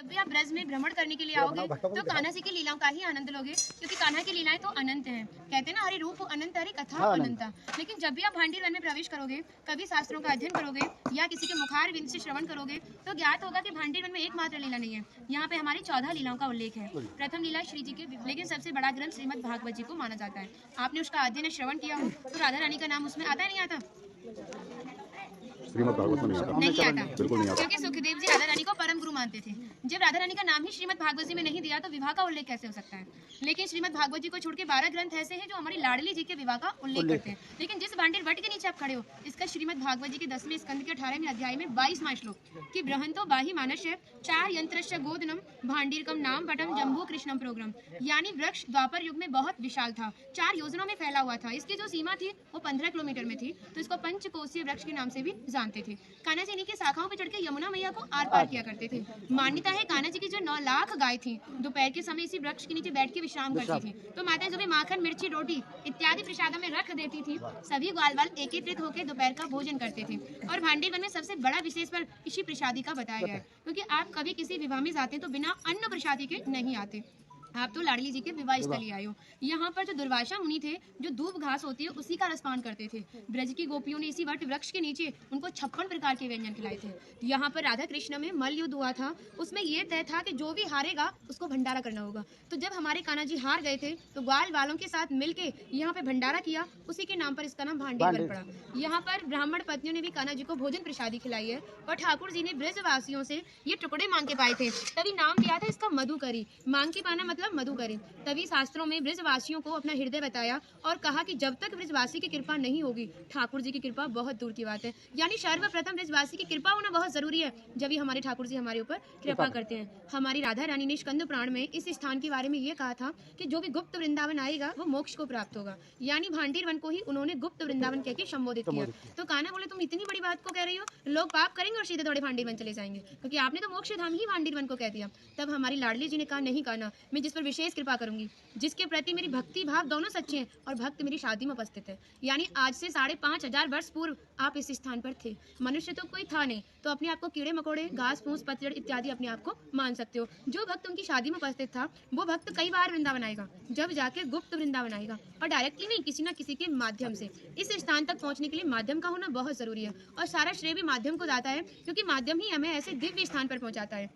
जब भी आप ब्रज में भ्रमण करने के लिए आओगे तो कान्हा जी की लीलाओं का ही आनंद लोगे, क्योंकि कान्हा की लीलाएं तो अनंत हैं। कहते हैं ना, हरि रूप अनंत हरि कथा अनंता। लेकिन जब भी आप भांडीर वन में प्रवेश करोगे, कभी शास्त्रों का अध्ययन करोगे या किसी के मुखार विंद से श्रवण करोगे तो ज्ञात होगा कि भांडीर वन में एकमात्र लीला नहीं है, यहाँ पे हमारी 14 लीलाओं का उल्लेख है। प्रथम लीला श्री जी के, लेकिन सबसे बड़ा ग्रंथ श्रीमद् भागवत जी को माना जाता है। आपने उसका अध्ययन श्रवण किया हो तो राधा रानी का नाम उसमें आता है, नहीं आता? श्रीमद् भागवत में नहीं आता, बिल्कुल नहीं आता, क्योंकि सुखदेव जी राधा रानी को परम गुरु मानते थे। जब राधा रानी का नाम ही श्रीमद् भागवत जी में नहीं दिया तो विवाह का उल्लेख कैसे हो सकता है? लेकिन श्रीमद् भागवत जी को छोड़ के 12 ग्रंथ ऐसे हैं जो हमारी लाडली जी के विवाह का उल्लेख करते हैं। लेकिन जिस भांडीर वट के नीचे आप खड़े हो, इसका श्रीमद् भागवत जी के 10वें स्कंद के 18वें अध्याय में 22वां श्लोक कि बृहंतो बाहि मानस्य चार यंत्रस्य गोदनम भांडीरकम नाम वटम जम्बू कृष्णम प्रोग्राम, यानी वृक्ष द्वापर युग में बहुत विशाल था, 4 योजनों में फैला हुआ था। इसकी जो सीमा थी वो 15 किलोमीटर में थी, तो इसको पंचकोशीय वृक्ष के नाम से भी जानते थे। कान्हा जी इन्हीं की शाखाओं पर चढ़ के यमुना मैया को आर पार किया करते थे। मान्यता है कान्हा जी की जो 9 लाख गाय थी दोपहर के समय इसी वृक्ष के नीचे बैठ के विश्राम करती थी। तो माता जो भी माखन मिर्ची रोटी इत्यादि प्रसादों में रख देती थी, सभी ग्वाल वाल एकत्रित होकर दोपहर का भोजन करते थे। और भांडीर वन में सबसे बड़ा विशेष पर इसी प्रसादी का बताया गया है, क्योंकि आप कभी किसी विवाह में जाते हैं तो बिना अन्न प्रसादी के नहीं आते। आप तो लाडली जी के विवाह स्थल ही आए हो। यहाँ पर जो दुर्वासा मुनि थे, जो दूब घास होती है उसी का रसपान करते थे। ब्रज की गोपियों ने इसी वट वृक्ष के नीचे उनको 56 प्रकार के व्यंजन खिलाए थे। यहाँ पर राधा कृष्ण में मल्ल युद्ध हुआ था, उसमें ये तय था कि जो भी हारेगा उसको भंडारा करना होगा। तो जब हमारे कान्हा जी हार गए थे तो ग्वाल वालों के साथ मिलके यहाँ पे भंडारा किया, उसी के नाम पर इसका नाम भांडीर वन पड़ा। यहाँ पर ब्राह्मण पत्नियों ने भी कान्हा जी को भोजन प्रसादी खिलाई है और ठाकुर जी ने ब्रजवासियों से ये टुकड़े मांग के पाए थे, तभी नाम दिया था इसका मधुकरी। मांग के पाना मतलब मधु करें। तभी शास्त्रों में ब्रजवासियों को अपना हृदय बताया और कहा कि जब तक ब्रजवासी की कृपा नहीं होगी, ठाकुर जी की कृपा बहुत दूर की बात है। यानी सर्वप्रथम ब्रजवासी की कृपा होना बहुत जरूरी है, जब ही हमारे ठाकुर जी हमारे ऊपर कृपा करते हैं। हमारी राधा रानी ने स्कंद पुराण में इस स्थान के बारे में ये कहा था कि जो भी गुप्त वृंदावन आएगा वो मोक्ष को प्राप्त होगा। यानी भांडीर वन को ही उन्होंने गुप्त वृंदावन कह के संबोधित किया। तो कान्हा बोले, तुम इतनी बड़ी बात को कह रही हो, लोग पाप करेंगे और सीधे थोड़े भांडीर वन चले जाएंगे, क्योंकि आपने तो मोक्ष धाम ही भांडीर वन को कह दिया। तब हमारी लाडली जी ने कहा, नहीं कान्हा, मैं जिस पर विशेष कृपा करूंगी, जिसके प्रति मेरी भक्ति भाव दोनों सच्चे हैं और भक्त मेरी शादी में उपस्थित है। यानी आज से 5,500 वर्ष पूर्व आप इस स्थान पर थे। मनुष्य तो कोई था नहीं, तो अपने आप को कीड़े मकोड़े, घास फूस, पतझड़ इत्यादि अपने आप को मान सकते हो। जो भक्त उनकी शादी में उपस्थित था वो भक्त कई बार वृंदावन आएगा, जब जाके गुप्त वृंदावन आएगा, और डायरेक्टली नहीं, किसी ना किसी के माध्यम से। इस स्थान तक पहुंचने के लिए माध्यम का होना बहुत जरूरी है, और सारा श्रेय भी माध्यम को जाता है, क्योंकि माध्यम ही हमें ऐसे दिव्य स्थान पर पहुंचाता है।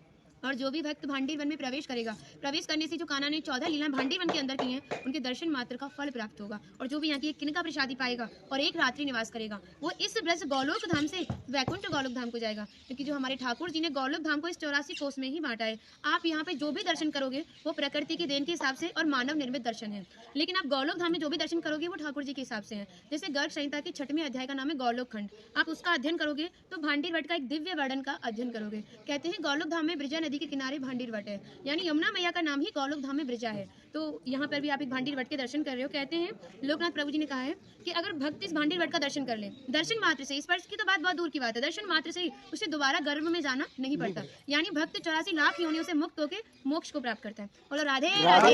और जो भी भक्त भांडीर वन में प्रवेश करेगा, प्रवेश करने से जो कान्हा ने 14 लीला भांडीर वन के अंदर की हैं, उनके दर्शन मात्र का फल प्राप्त होगा। और जो भी यहाँ की एक किनका प्रसादी पाएगा और एक रात्रि निवास करेगा, वो इस ब्रज गौलोक धाम से वैकुंठ गौलोक धाम को जाएगा, क्योंकि जो हमारे ठाकुर जी ने गौलोक धाम को इस 84 कोस में ही बांटा है। आप यहाँ पे जो भी दर्शन करोगे वो प्रकृति की देन के हिसाब से और मानव निर्मित दर्शन है, लेकिन आप गौलोक धाम में जो भी दर्शन करोगे वो ठाकुर जी के हिसाब से है। जैसे गर्ग संहिता के 6वें अध्याय का नाम है गौलोक खंड, आप उसका अध्ययन करोगे तो भांडीर वट का एक दिव्य वर्णन का अध्ययन करोगे। कहते हैं गौलोक धाम में ब्रजा नदी के किनारे भांडीर वट है, यानी यमुना मैया का नाम ही गौलोक धाम में ब्रजा है। तो यहाँ पर भी आप एक भांडीर वट के दर्शन कर रहे हो। कहते हैं लोकनाथ प्रभु जी ने कहा है कि अगर भक्त इस भांडीर वट का दर्शन कर ले, दर्शन मात्र से, स्पर्श की तो बात बहुत दूर की बात है, दर्शन मात्र से ही उसे दोबारा गर्भ में जाना नहीं पड़ता। यानी भक्त 84 लाख योनियों से मुक्त होकर मोक्ष को प्राप्त करता है। बोलो राधे राधे।